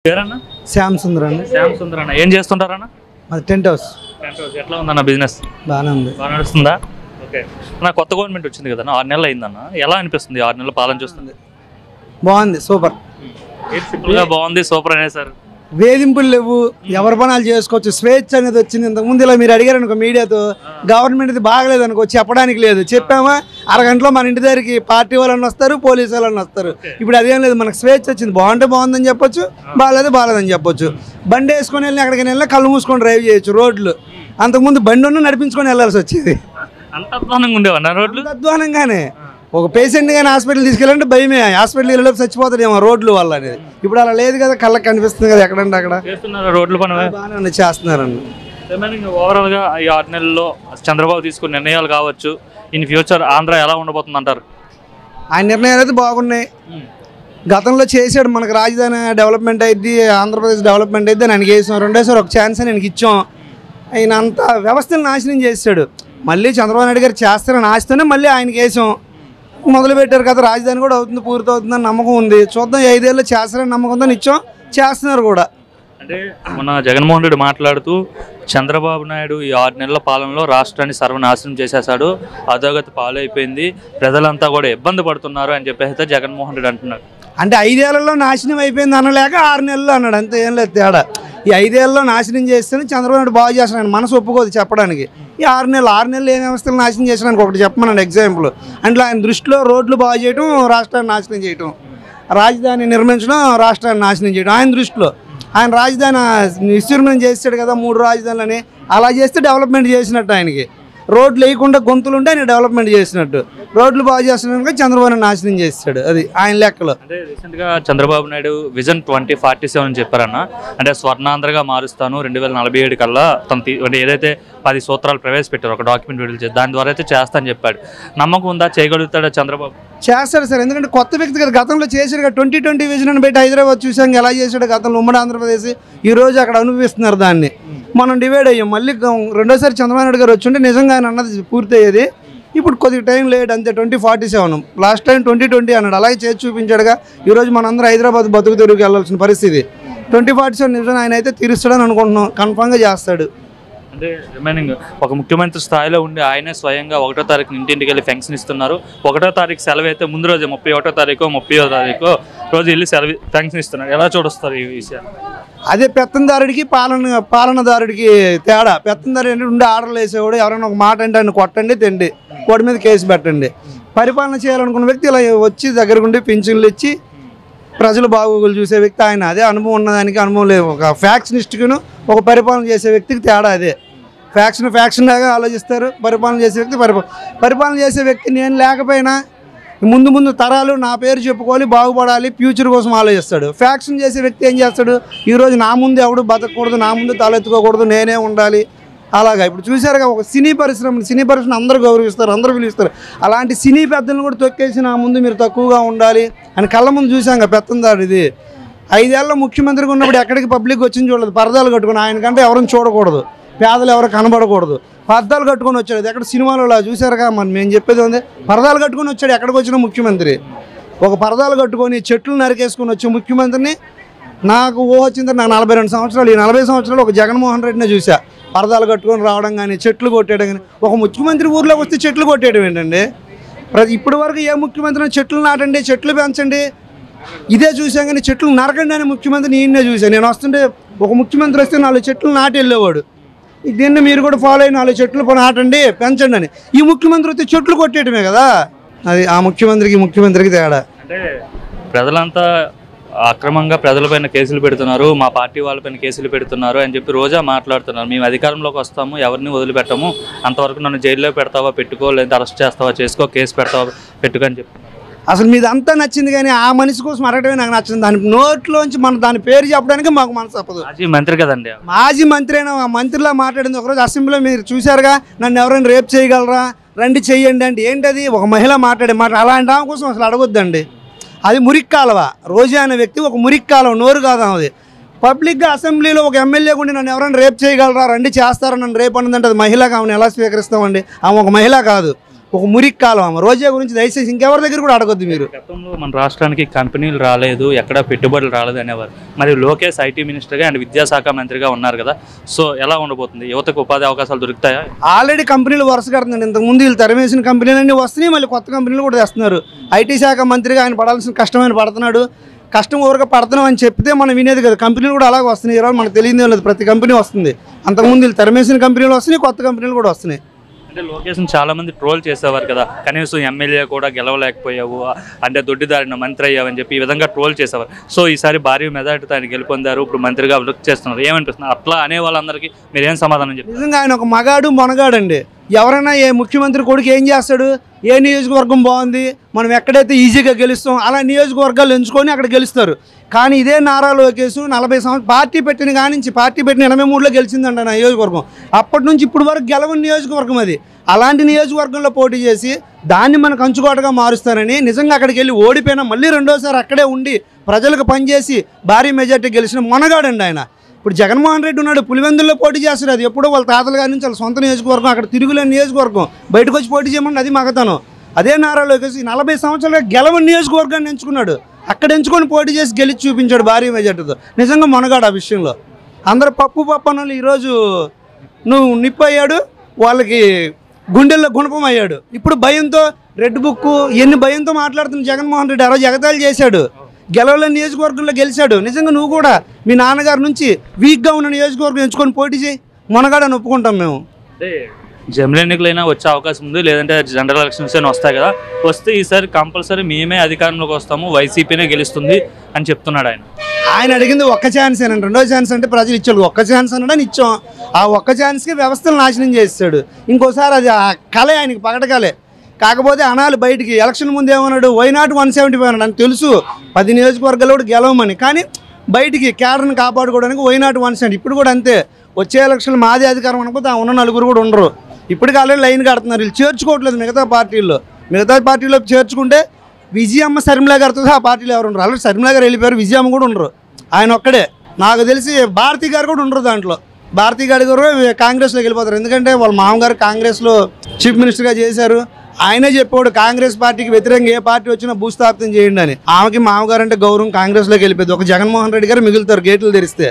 పేరన్నా శ్యామ్ సుందర్ అండి. శ్యామ్ సుందర్ అన్న ఏం చేస్తుంటారన్న? అది టెంట్ హౌస్. ఎట్లా ఉందన్న బిజినెస్? బాగానే ఉంది. బాగా నడుస్తుందా? ఓకే. నా కొత్త గవర్నమెంట్ వచ్చింది కదా, 6 నెలలు అయిందన్న. ఎలా అనిపిస్తుంది 6 నెలల పాలన చూస్తుంది? బాగుంది, సూపర్. సింపుల్గా బాగుంది, సూపర్ అనేసారు. వేధింపులు లేవు, ఎవరి పనాలు చేసుకోవచ్చు, స్వేచ్ఛ అనేది వచ్చింది. ఇంతకుముందు ఇలా మీరు అడిగారు అనుకో మీడియాతో, గవర్నమెంట్ ఇది బాగలేదు అనుకో, చెప్పడానికి లేదు. చెప్పామా అరగంటలో మన ఇంటి దగ్గరికి పార్టీ వాళ్ళని వస్తారు, పోలీసు వాళ్ళని వస్తారు. ఇప్పుడు అదేం లేదు, మనకు స్వేచ్ఛ వచ్చింది. బాగుంటే బాగుందని చెప్పొచ్చు, బాగాలేదని చెప్పొచ్చు. బండి వేసుకొని వెళ్ళి ఎక్కడికి వెళ్ళినా కళ్ళు మూసుకొని డ్రైవ్ చేయొచ్చు. రోడ్లు అంతకుముందు బండి ఉన్న నడిపించుకొని వెళ్ళాల్సి వచ్చేది. అంత అధ్వానంగా ఉండేవన్న రోడ్లు? అధ్వానంగానే. ఒక పేషెంట్ కానీ హాస్పిటల్ తీసుకెళ్ళాలంటే భయమే, హాస్పిటల్ వెళ్ళి చచ్చిపోతాడేమో రోడ్లు వల్ల అనేది. ఇప్పుడు అలా లేదు కదా, కళ్ళకి కనిపిస్తుంది కదా ఎక్కడంటే అక్కడ. చేస్తున్నారు రోడ్లు పని బాగానే చేస్తున్నారండి. ఓవరాల్గా ఈ 6 నెలల్లో చంద్రబాబు తీసుకున్న నిర్ణయాలు కావచ్చు, ఇన్ ఫ్యూచర్ ఆంధ్ర ఎలా ఉండబోతుంది అంటారు? ఆయన నిర్ణయాలు అయితే బాగున్నాయి. గతంలో చేశాడు, మనకు రాజధాని డెవలప్మెంట్ అయింది, ఆంధ్రప్రదేశ్ డెవలప్మెంట్ అయితే ఆయనకి వేసాం. రెండోసారి ఒక ఛాన్స్ ఆయనకి ఇచ్చాం. ఆయన అంత వ్యవస్థను నాశనం చేశాడు. మళ్ళీ చంద్రబాబు నాయుడు గారు చేస్తారని ఆశతోనే మళ్ళీ ఆయనకి వేసాం. మొదలుపెట్టారు కదా, రాజధాని కూడా అవుతుంది, పూర్తి అవుతుందని నమ్మకం ఉంది. చూద్దాం, 5 ఏళ్ళు చేస్తారని నమ్మకంతో ఇచ్చాం, చేస్తున్నారు కూడా. అంటే మన జగన్మోహన్ రెడ్డి మాట్లాడుతూ చంద్రబాబు నాయుడు ఈ 6 నెలల పాలనలో రాష్ట్రాన్ని సర్వనాశనం చేసేసాడు, అధోగతి పాలైపోయింది, ప్రజలంతా కూడా ఇబ్బంది పడుతున్నారు అని చెప్పేసి జగన్మోహన్ రెడ్డి అంటున్నారు. అంటే 5 ఏళ్లలో నాశనం అయిపోయింది అనలేక 6 నెలలు అన్నాడు, అంతే. ఏం లేదు తేడా. ఈ 5 ఏళ్లలో నాశనం చేస్తేనే చంద్రబాబు నాయుడు బాగు చేస్తున్నాడు, మనసు ఒప్పుకోదు చెప్పడానికి. ఈ 6 నెలలు ఏ వ్యవస్థలు నాశనం చేసినానికి ఒకటి చెప్పమన్నాడు ఎగ్జాంపుల్. అంటే ఆయన దృష్టిలో రోడ్లు బాగు చేయడం, రాష్ట్రాన్ని నాశనం చేయడం, రాజధాని నిర్మించడం, రాష్ట్రాన్ని నాశనం చేయడం ఆయన దృష్టిలో. ఆయన రాజధాని విస్తీర్ణం చేస్తాడు కదా 3 రాజధానులని, అలా చేస్తే డెవలప్మెంట్ చేసినట్టు. ఆయనకి రోడ్లు వేయకుండా గొంతులు ఉంటే ఆయన డెవలప్మెంట్ చేసినట్టు. రోడ్లు బాగు చేస్తున్నా చంద్రబాబు నాశనం చేస్తాడు, అది ఆయన లెక్కలో. అంటే రీసెంట్గా చంద్రబాబు నాయుడు విజన్ 2047 అని చెప్పారన్న. అంటే స్వర్ణాంధ్రగా మారుస్తాను 2047 కల్లా అంటే ఏదైతే 10 సూత్రాలు ప్రవేశపెట్టారు, ఒక డాక్యుమెంట్ విడుదల చేసి దాని ద్వారా అయితే చేస్తా అని చెప్పాడు. నమ్మకం ఉందా, చేయగలుగుతాడా చంద్రబాబు? చేస్తాడు సార్, ఎందుకంటే కొత్త వ్యక్తి కదా. గతంలో చేశాడు కదా, 2020 విజన్ అని పెట్టి హైదరాబాద్ చూసాం ఎలా చేశాడు గతంలో ఉమ్మడి ఆంధ్రప్రదేశ్. ఈరోజు అక్కడ అనుభవిస్తున్నారు దాన్ని. మనం డివైడ్ అయ్యాం. మళ్ళీ రెండోసారి చంద్రబాబు నాయుడు గారు వచ్చుంటే నిజంగా ఆయన అన్నది పూర్తి అయ్యేది. ఇప్పుడు కొద్దిగా టైం లేట్ అంతే. 2047 లాస్ట్ టైం 2020 అన్నాడు, అలాగే చేసి చూపించాడుగా. ఈరోజు మనందరూ హైదరాబాద్ బతుకు తెరుగుకి వెళ్ళాల్సిన పరిస్థితి. 2047 నిజంగా ఆయన అయితే తీరుస్తాడని అనుకుంటున్నాం, కన్ఫామ్గా చేస్తాడు. అంటే రిమైనింగ్ ఒక ముఖ్యమంత్రి స్థాయిలో ఉండి ఆయనే స్వయంగా 1వ తారీఖు ఇంటింటికి వెళ్ళి ఫెన్షన్ ఇస్తున్నారు. 1వ తారీఖు సెలవు అయితే ముందు రోజు 31వ తారీఖు 30వ తారీఖు రోజు వెళ్ళి సెలవు ఫెన్షన్ ఇస్తున్నారు. ఎలా చూడొస్తారు ఈ విషయాన్ని? అదే పెత్తందారుడికి పాలనదారుడికి తేడా. పెత్తందారు ఏంటంటే ఉండే ఆర్డర్లు వేసేవాడు, ఎవరైనా ఒక మాట అంటే ఆయన కొట్టండి, తిండి, కోడి మీద కేసు పెట్టండి. పరిపాలన చేయాలనుకున్న వ్యక్తి ఇలా వచ్చి దగ్గరకుండి పింఛన్లు ఇచ్చి ప్రజలు బాగోగులు చూసే వ్యక్తి ఆయన. అదే అనుభవం ఉన్నదానికి అనుభవం లేదు. ఒక ఫ్యాక్షనిస్ట్కును ఒక పరిపాలన చేసే వ్యక్తికి తేడా అదే. ఫ్యాక్షన్ లాగా ఆలోచిస్తారు, పరిపాలన చేసే వ్యక్తి పరిపాలన చేసే వ్యక్తి నేను లేకపోయినా ముందు తరాలు నా పేరు చెప్పుకోవాలి, బాగుపడాలి, ఫ్యూచర్ కోసం ఆలోచిస్తాడు. ఫ్యాక్షన్ చేసే వ్యక్తి ఏం చేస్తాడు, ఈరోజు నా ముందు ఎవడు బతకూడదు, నా ముందు తలెత్తుకోకూడదు, నేనే ఉండాలి. అలాగా ఇప్పుడు చూసారుగా ఒక సినీ పరిశ్రమ అందరూ గౌరవిస్తారు, అందరూ పిలుస్తారు. అలాంటి సినీ పెద్దలను కూడా తొక్కేసి నా ముందు మీరు తక్కువగా ఉండాలి అని కళ్ళ ముందు చూసాం. పెత్తందాడు ఇది. 5 ఏళ్ళలో ముఖ్యమంత్రిగా ఉన్నప్పుడు ఎక్కడికి పబ్లిక్ వచ్చింది చూడలేదు. పరదాలు కట్టుకుని ఆయనకంటే ఎవరిని చూడకూడదు, పేదలు ఎవరు కనబడకూడదు, పరదాలు కట్టుకొని వచ్చాడు. ఎక్కడ సినిమాలో చూసారుగా. మనం మేము చెప్పేది ఉంది, పరదాలు కట్టుకొని వచ్చాడు ఎక్కడికి వచ్చిన ముఖ్యమంత్రి. ఒక పరదాలు కట్టుకొని చెట్లు నరికేసుకొని వచ్చే ముఖ్యమంత్రిని నాకు వచ్చింది. నాకు 42 సంవత్సరాలు. ఈ 40 సంవత్సరాలు ఒక జగన్మోహన్ రెడ్డినే చూసా. పరదాలు కట్టుకొని రావడం కానీ, చెట్లు కొట్టేయడం కానీ. ఒక ముఖ్యమంత్రి ఊర్లోకి వస్తే చెట్లు కొట్టేయడం ఏంటండి? ఇప్పటి వరకు ఏ ముఖ్యమంత్రిని చెట్లు నాటండి, చెట్లు పెంచండి ఇదే చూసాం. కానీ చెట్లు నరకండి అని ముఖ్యమంత్రిని ఈయనే చూసాను. నేను వస్తుంటే ఒక ముఖ్యమంత్రి వస్తే 4 చెట్లు నాటి వెళ్ళేవాడు. దీన్ని మీరు కూడా ఫాలో అయ్యి 4 చెట్లు నాటండి, పెంచండి అని. ఈ ముఖ్యమంత్రి వస్తే చెట్లు కొట్టేయటమే కదా. అది ఆ ముఖ్యమంత్రికి తేడా. అంటే ప్రజలంతా అక్రమంగా ప్రజలపైన కేసులు పెడుతున్నారు, మా పార్టీ వాళ్ళపైన కేసులు పెడుతున్నారు అని చెప్పి రోజా మాట్లాడుతున్నారు. మేము అధికారంలోకి వస్తాము, ఎవరిని వదిలిపెట్టము, అంతవరకు నన్ను జైల్లో పెడతావా పెట్టుకో, లేదా అరెస్ట్ చేస్తావా చేసుకో, కేసు పెడతావా పెట్టుకో అని చెప్తున్నారు. అసలు మీది అంతా నచ్చింది, కానీ ఆ మనిషి కోసం అడగడమే నాకు నచ్చింది. దాని నోట్లోంచి దాని పేరు చెప్పడానికి మాకు మనసు తప్పదు. మాజీ మంత్రి కదండి. మాజీ మంత్రి అయినా ఆ మంత్రిలా మాట్లాడింది. ఒకరోజు అసెంబ్లీలో మీరు చూశారుగా, నన్ను ఎవరైనా రేప్ చేయగలరా, రండి చెయ్యండి అంటే ఏంటది? ఒక మహిళ మాట్లాడే మాట. అలాంటి ఆమె కోసం అసలు అడగొద్దండి. అది మురిక్కాలవ. రోజా అనే వ్యక్తి ఒక మురిక్కాలవ, నోరు కాదు అది. పబ్లిక్గా అసెంబ్లీలో ఒక ఎమ్మెల్యే ఉండి నన్ను ఎవరైనా రేప్ చేయగలరా, రండి చేస్తారా, నన్ను రేపు అన్నదంటే అది మహిళగా ఆమెను ఎలా స్వీకరిస్తామండి? ఆమె ఒక మహిళ కాదు. ఒక మురికి కాలం ఆమె. రోజా గురించి దయచేసి ఇంకెవరి దగ్గర కూడా అడగొద్దు మీరు. గతంలో మన రాష్ట్రానికి కంపెనీలు రాలేదు, ఎక్కడ పెట్టుబడులు రాలేదు అనేవారు. మరి లోకేష్ ఐటీ మినిస్టర్గా అండ్ విద్యాశాఖ మంత్రిగా ఉన్నారు కదా, సో ఎలా ఉండబోతుంది? యువతకు ఉపాధి అవకాశాలు దొరుకుతాయా? ఆల్రెడీ కంపెనీలు వరుస కడుతున్నాడు. ఇంతకుముందు వీళ్ళు తరిమేసిన కంపెనీలన్నీ వస్తున్నాయి, మళ్ళీ కొత్త కంపెనీలు కూడా తెస్తున్నారు. ఐటీ శాఖ మంత్రిగా ఆయన పడాల్సిన కష్టమైన పడుతున్నాడు. కష్టం ఊరక పడుతున్నాం అని చెప్తే మనం వినేది కదా. కంపెనీలు కూడా అలాగే వస్తున్నాయి. ఈరోజు మనకు తెలియదే లేదు, ప్రతి కంపెనీ వస్తుంది. అంతకుముందు వీళ్ళు తరిమేసిన కంపెనీలు వస్తున్నాయి, కొత్త కంపెనీలు కూడా వస్తున్నాయి. అంటే లోకేష్ని చాలా మంది ట్రోల్ చేసేవారు కదా, కనీసం ఎమ్మెల్యే కూడా గెలవలేకపోయావు, అంటే దొడ్డిదారిన మంత్రి అయ్యావని చెప్పి ఈ విధంగా ట్రోల్ చేసేవారు. సో ఈసారి భారీ మెజార్టీతో ఆయన గెలుపొందారు, ఇప్పుడు మంత్రిగా వర్క్ చేస్తున్నారు. ఏమనిపిస్తున్నారు అట్లా అనే వాళ్ళందరికీ మీరు ఏం సమాధానం చెప్పారు? నిజంగా ఆయన ఒక మగాడు మొనగాడండి. ఎవరైనా ఏ ముఖ్యమంత్రి కొడుకు ఏం చేస్తాడు, ఏ నియోజకవర్గం బాగుంది, మనం ఎక్కడైతే ఈజీగా గెలుస్తాం అలా నియోజకవర్గాలు ఎంచుకొని అక్కడ గెలుస్తారు. కానీ ఇదే నారా లోకేష్ 40 సంవత్సరాలు పార్టీ పెట్టిన కాడి నుంచి, పార్టీ పెట్టిన 83లో గెలిచిందంట నా నియోజకవర్గం. అప్పటి నుంచి ఇప్పుడు వరకు గెలవని నియోజకవర్గం అది. అలాంటి నియోజకవర్గంలో పోటీ చేసి దాన్ని మన కంచుకోటగా మారుస్తారని నిజంగా అక్కడికి వెళ్ళి ఓడిపోయినా మళ్ళీ రెండోసారి అక్కడే ఉండి ప్రజలకు పనిచేసి భారీ మెజార్టీ గెలిచిన మొనగాడండి ఆయన. ఇప్పుడు జగన్మోహన్ రెడ్డి ఉన్నాడు, పులివెందుల్లో పోటీ చేస్తారు. అది ఎప్పుడో వాళ్ళ తాతల గారి నుంచి వాళ్ళ సొంత నియోజకవర్గం, అక్కడ తిరుగులేని నియోజకవర్గం. బయటకు వచ్చి పోటీ చేయమంటే అది మగతనం. అదే నారా లోకేష్ 40 సంవత్సరాలుగా గెలవని నియోజకవర్గాన్ని ఎంచుకున్నాడు. అక్కడ ఎంచుకొని పోటీ చేసి గెలిచి చూపించాడు భారీ మెజార్టీతో. నిజంగా మొనగాడు ఆ విషయంలో. అందరు పప్పు అన్నోళ్ళు ఈరోజు నువ్వు నిప్పు అయ్యాడు, వాళ్ళకి గుండెల్లో గుణపం అయ్యాడు. ఇప్పుడు భయంతో రెడ్ బుక్ ఎన్ని భయంతో మాట్లాడుతున్న జగన్మోహన్ రెడ్డి ఆ రోజు ఎగతాళి చేశాడు. గెలవలేని నియోజకవర్గంలో గెలిచాడు. నిజంగా నువ్వు కూడా మీ నాన్నగారి నుంచి వీక్గా ఉన్న నియోజకవర్గం ఎంచుకొని పోటీ చేయి, మొనగాడని ఒప్పుకుంటాం మేము. అంటే జమిలీ ఎన్నికలైనా వచ్చే అవకాశం ఉంది, లేదంటే జనరల్ ఎలక్షన్స్ అయినా వస్తాయి కదా, వస్తే ఈసారి కంపల్సరీ మేమే అధికారంలోకి వస్తాము, వైసీపీనే గెలుస్తుంది అని చెప్తున్నాడు ఆయన. ఆయన అడిగింది ఒక్క ఛాన్స్ ఏనండి, రెండో ఛాన్స్ అంటే ప్రజలు ఇచ్చాడు. ఒక్క ఛాన్స్ అన్నాడని ఇచ్చాం. ఆ ఒక్క ఛాన్స్కి వ్యవస్థలు నాశనం చేస్తాడు. ఇంకోసారి అది ఆ కళే, ఆయనకి పగటకలే. కాకపోతే అనాలి బయటికి. ఎలక్షన్ ముందు ఏమన్నాడు, వైనాట్ 175 అన్నాడు. అని తెలుసు 10 నియోజకవర్గాలు కూడా గెలవమని. కానీ బయటికి కేడర్ని కాపాడుకోవడానికి వైనాట్ 170. ఇప్పుడు కూడా అంతే. వచ్చే ఎలక్షన్లు మాదే అధికారం అనుకుంటే ఆ ఉన్న నలుగురు కూడా ఉండరు. ఇప్పటికి ఆల్రెడీ లైన్ కడుతున్నారు. వీళ్ళు చేర్చుకోవట్లేదు మిగతా పార్టీల్లో. మిగతా పార్టీలో చేర్చుకుంటే విజయమ్మ శర్మిలా గారితో ఆ పార్టీలో ఎవరు ఉండరు. ఆల్రెడీ శర్మిలా గారు వెళ్ళిపోయారు, విజయమ్మ కూడా ఉండరు. ఆయన ఒక్కడే. నాకు తెలిసి భారతీ గారు కూడా ఉండరు దాంట్లో. భారతీ గారి గారు కాంగ్రెస్లోకి వెళ్ళిపోతారు. ఎందుకంటే వాళ్ళ మామగారు కాంగ్రెస్లో చీఫ్ మినిస్టర్గా చేశారు. ఆయనే చెప్పాడు కాంగ్రెస్ పార్టీకి వ్యతిరేకంగా ఏ పార్టీ వచ్చినా భూస్థాపితం చేయండి అని. ఆమెకి మామగారు అంటే గౌరవం, కాంగ్రెస్లోకి వెళ్ళిపోయింది. ఒక జగన్మోహన్ రెడ్డి గారు మిగులుతారు గేట్లు తెరిస్తే.